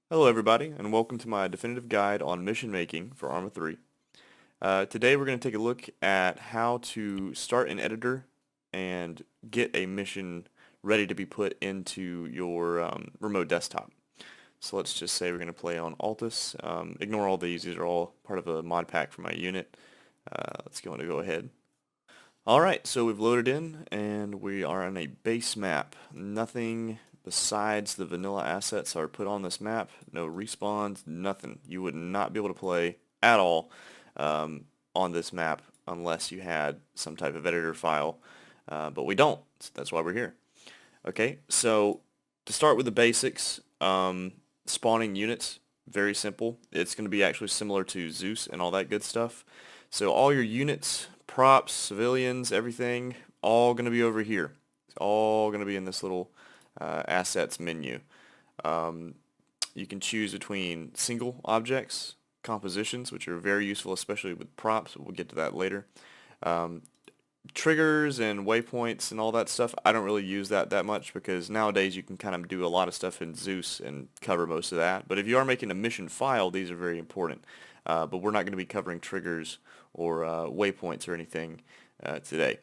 Hello everybody, and welcome to my definitive guide on mission making for Arma 3. Today we're going to take a look at how to start an editor and get a mission ready to be put into your remote desktop. So let's just say we're going to play on Altus. Ignore all these are all part of a mod pack for my unit. Let's go ahead. Alright, so we've loaded in and we are on a base map. Nothing besides the vanilla assets are put on this map. No respawns, nothing. You would not be able to play at all on this map unless you had some type of editor file, but we don't. So that's why we're here. Okay, so to start with the basics, spawning units, very simple. It's going to be actually similar to Zeus and all that good stuff. So all your units, props, civilians, everything, all going to be over here. It's all going to be in this little assets menu. You can choose between single objects, compositions, which are very useful, especially with props. We'll get to that later. Triggers and waypoints and all that stuff, I don't really use that much because nowadays you can kind of do a lot of stuff in Zeus and cover most of that. But if you are making a mission file, these are very important. But we're not going to be covering triggers or waypoints or anything today.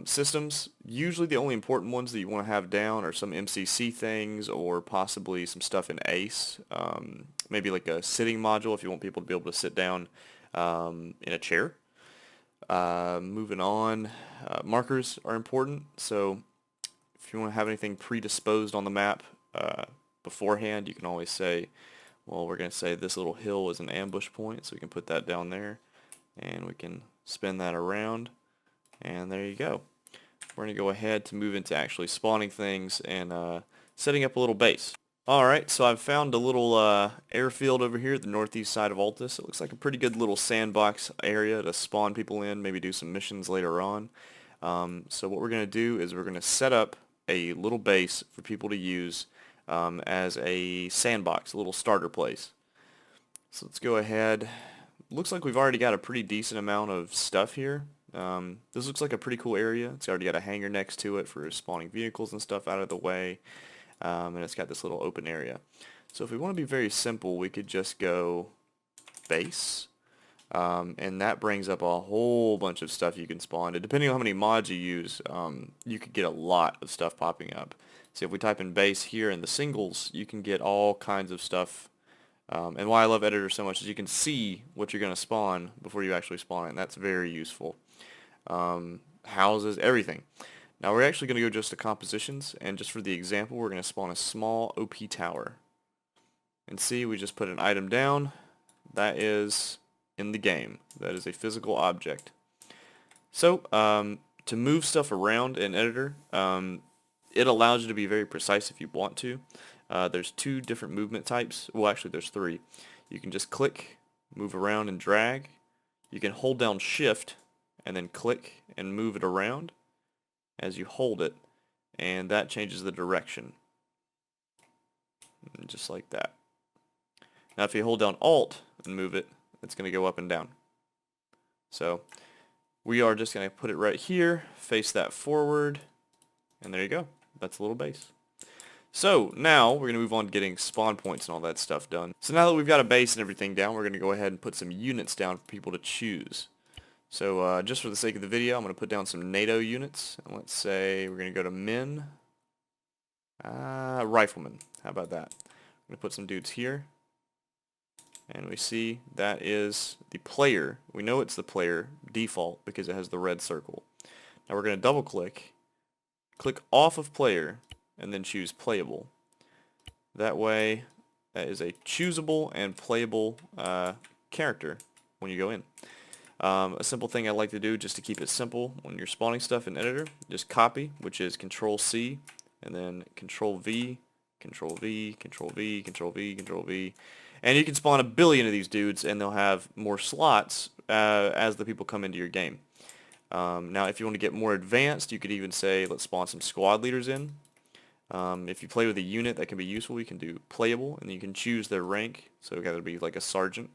Systems, usually the only important ones that you want to have down are some MCC things or possibly some stuff in ACE. Maybe like a sitting module if you want people to be able to sit down in a chair. Moving on, markers are important, so if you want to have anything predisposed on the map beforehand, you can always say, well, we're going to say this little hill is an ambush point, so we can put that down there, and we can spin that around, and there you go. We're going to go ahead to move into actually spawning things and setting up a little base. Alright, so I've found a little airfield over here at the northeast side of Altus. It looks like a pretty good little sandbox area to spawn people in, maybe do some missions later on. So what we're going to do is we're going to set up a little base for people to use as a sandbox, a little starter place. So let's go ahead. Looks like we've already got a pretty decent amount of stuff here. This looks like a pretty cool area. It's already got a hangar next to it for spawning vehicles and stuff out of the way. And it's got this little open area. So if we want to be very simple, we could just go base, and that brings up a whole bunch of stuff you can spawn. And depending on how many mods you use, you could get a lot of stuff popping up. So if we type in base here in the singles, you can get all kinds of stuff. And why I love editor so much is you can see what you're going to spawn before you actually spawn it, and that's very useful. Houses, everything. Now we're actually going to go just to compositions, and just for the example, we're going to spawn a small OP tower. And see, we just put an item down. That is in the game. That is a physical object. So, to move stuff around in Editor, it allows you to be very precise if you want to. There's two different movement types. Well, actually, there's three. You can just click, move around, and drag. You can hold down Shift, and then click and move it around as you hold it, and that changes the direction, just like that. Now if you hold down Alt and move it, it's going to go up and down. So we are just going to put it right here, face that forward, and there you go. That's a little base. So now we're going to move on to getting spawn points and all that stuff done. So now that we've got a base and everything down, we're going to go ahead and put some units down for people to choose. So just for the sake of the video, I'm going to put down some NATO units. And let's say we're going to go to men. Riflemen. How about that? I'm going to put some dudes here. And we see that is the player. We know it's the player default because it has the red circle. Now we're going to double click off of player, and then choose playable. That way, that is a choosable and playable character when you go in. A simple thing I like to do just to keep it simple when you're spawning stuff in editor, just copy, which is Control C, and then Control V, Control V, Control V, Control V, Control V. And you can spawn a billion of these dudes and they'll have more slots as the people come into your game. Now if you want to get more advanced, you could even say let's spawn some squad leaders in. If you play with a unit that can be useful, you can do playable and you can choose their rank, so it could be like a sergeant.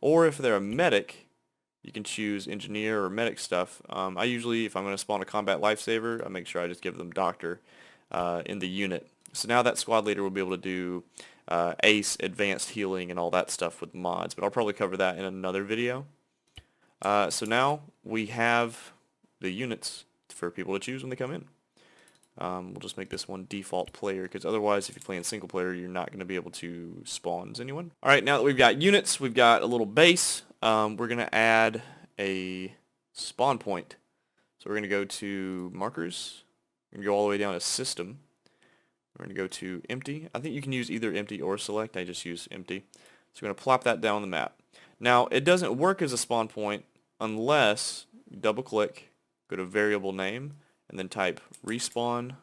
Or if they're a medic, you can choose engineer or medic stuff. I usually, if I'm going to spawn a combat lifesaver, I make sure I just give them doctor in the unit. So now that squad leader will be able to do ACE, advanced healing, and all that stuff with mods, but I'll probably cover that in another video. So now we have the units for people to choose when they come in. We'll just make this one default player, because otherwise if you're playing single player you're not going to be able to spawn as anyone. Alright, now that we've got units, we've got a little base, we're going to add a spawn point. So we're going to go to markers, we're going to go all the way down to system, we're going to go to empty. I think you can use either empty or select, I just use empty. So we're going to plop that down on the map. Now it doesn't work as a spawn point unless you double click, go to variable name, and then type respawn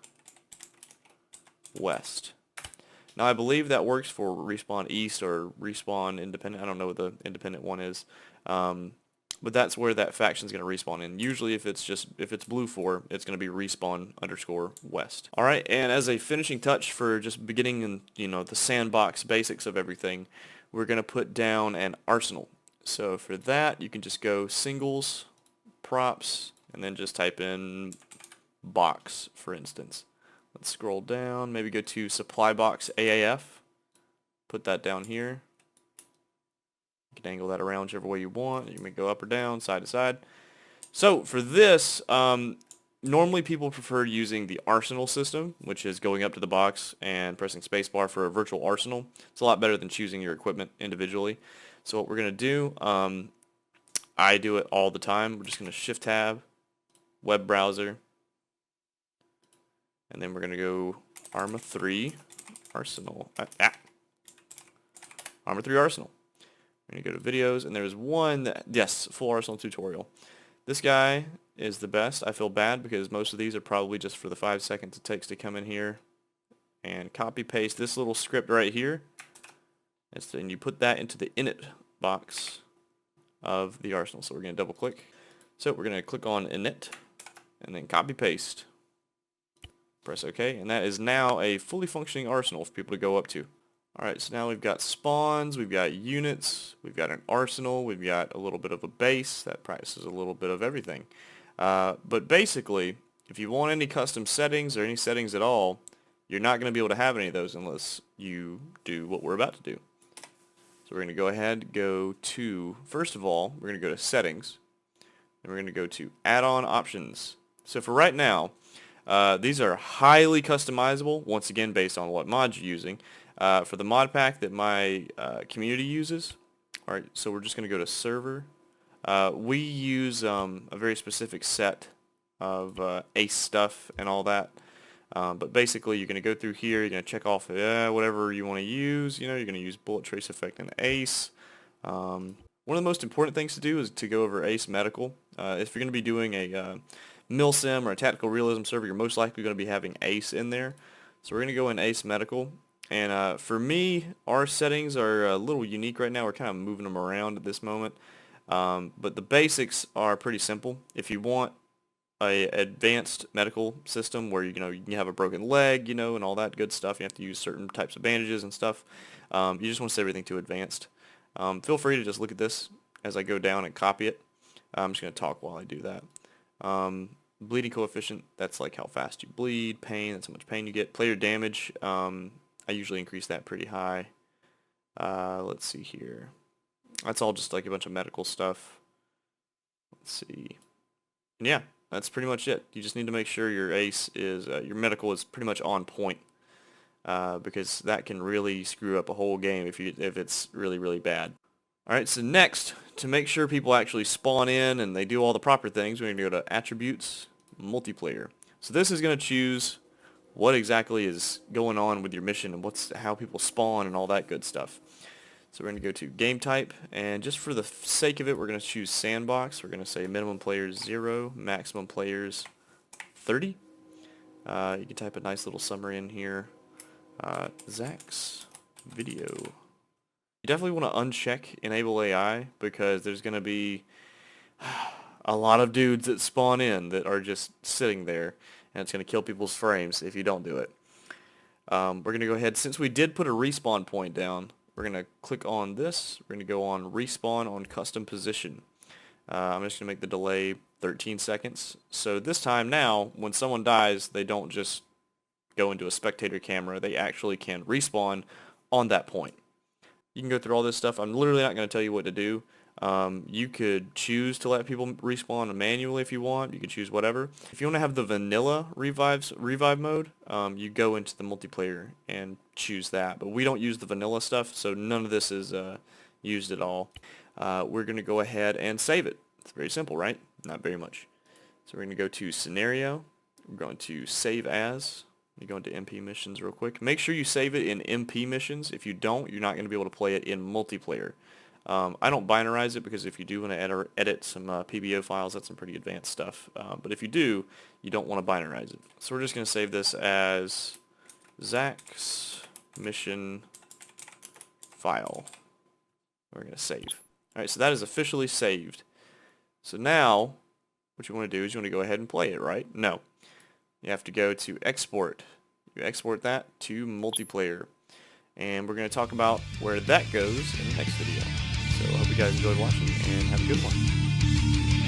west. Now I believe that works for respawn east or respawn independent. I don't know what the independent one is, but that's where that faction is going to respawn in. Usually if it's blue 4, it's going to be respawn _ west. All right, and as a finishing touch for just beginning and the sandbox basics of everything, we're going to put down an arsenal. So for that you can just go singles, props, and then just type in box, for instance. Let's scroll down, maybe go to supply box AAF, put that down here. You can angle that around whichever way you want. You may go up or down, side to side. So for this, normally people prefer using the arsenal system, which is going up to the box and pressing spacebar for a virtual arsenal. It's a lot better than choosing your equipment individually. So what we're going to do, I do it all the time. We're just going to shift tab, web browser, and then we're going to go Arma 3 Arsenal. Arma 3 Arsenal. We're going to go to videos, and there's one that, yes, full Arsenal tutorial. This guy is the best. I feel bad because most of these are probably just for the 5 seconds it takes to come in here and copy paste this little script right here. And you put that into the init box of the arsenal. So we're going to double click. So we're going to click on init and then copy paste. Press OK, and that is now a fully functioning arsenal for people to go up to. Alright, so now we've got spawns, we've got units, we've got an arsenal, we've got a little bit of a base that practices a little bit of everything. But basically, if you want any custom settings or any settings at all, you're not going to be able to have any of those unless you do what we're about to do. So we're going to go ahead, go to, first of all, we're going to go to settings, and we're going to go to add-on options. So for right now, these are highly customizable, once again based on what mods you're using. For the mod pack that my community uses, alright, so we're just going to go to server. We use a very specific set of ACE stuff and all that. But basically you're going to go through here, you're going to check off whatever you want to use. You're going to use bullet trace effect and ACE. One of the most important things to do is to go over ACE medical. If you're going to be doing a milsim or a tactical realism server, you're most likely going to be having ACE in there. So we're going to go in ACE medical. And for me, our settings are a little unique right now. We're kind of moving them around at this moment. But the basics are pretty simple. If you want a advanced medical system where you have a broken leg, and all that good stuff, you have to use certain types of bandages and stuff. You just want to set everything to advanced. Feel free to just look at this as I go down and copy it. I'm just going to talk while I do that. Bleeding coefficient, that's like how fast you bleed. Pain, that's how much pain you get. Player damage, I usually increase that pretty high. Let's see here. That's all just like a bunch of medical stuff. Let's see. And yeah, that's pretty much it. You just need to make sure your ACE is, your medical is pretty much on point. Because that can really screw up a whole game if it's really, really bad. Alright, so next, to make sure people actually spawn in and they do all the proper things, we're going to go to Attributes, Multiplayer. So this is going to choose what exactly is going on with your mission and how people spawn and all that good stuff. So we're going to go to Game Type, and just for the sake of it, we're going to choose Sandbox. We're going to say minimum players 0, maximum players 30. You can type a nice little summary in here. Zach's video. You definitely want to uncheck Enable AI because there's going to be a lot of dudes that spawn in that are just sitting there, and it's going to kill people's frames if you don't do it. We're going to go ahead, since we did put a respawn point down, we're going to click on this. We're going to go on Respawn on Custom Position. I'm just going to make the delay 13 seconds. So this time now, when someone dies, they don't just go into a spectator camera. They actually can respawn on that point. You can go through all this stuff. I'm literally not going to tell you what to do. You could choose to let people respawn manually if you want. You could choose whatever. If you want to have the vanilla revive mode, you go into the multiplayer and choose that. But we don't use the vanilla stuff, so none of this is used at all. We're going to go ahead and save it. It's very simple, right? Not very much. So we're going to go to Scenario. We're going to Save As. Let me go into MP missions real quick. Make sure you save it in MP missions. If you don't, you're not going to be able to play it in multiplayer. I don't binarize it because if you do want to edit some PBO files, that's some pretty advanced stuff. But if you do, you don't want to binarize it. So we're just going to save this as Zach's mission file. We're going to save. Alright, so that is officially saved. So now, what you want to do is you want to go ahead and play it, right? No. You have to go to export. You export that to multiplayer. And we're going to talk about where that goes in the next video. So I hope you guys enjoyed watching and have a good one.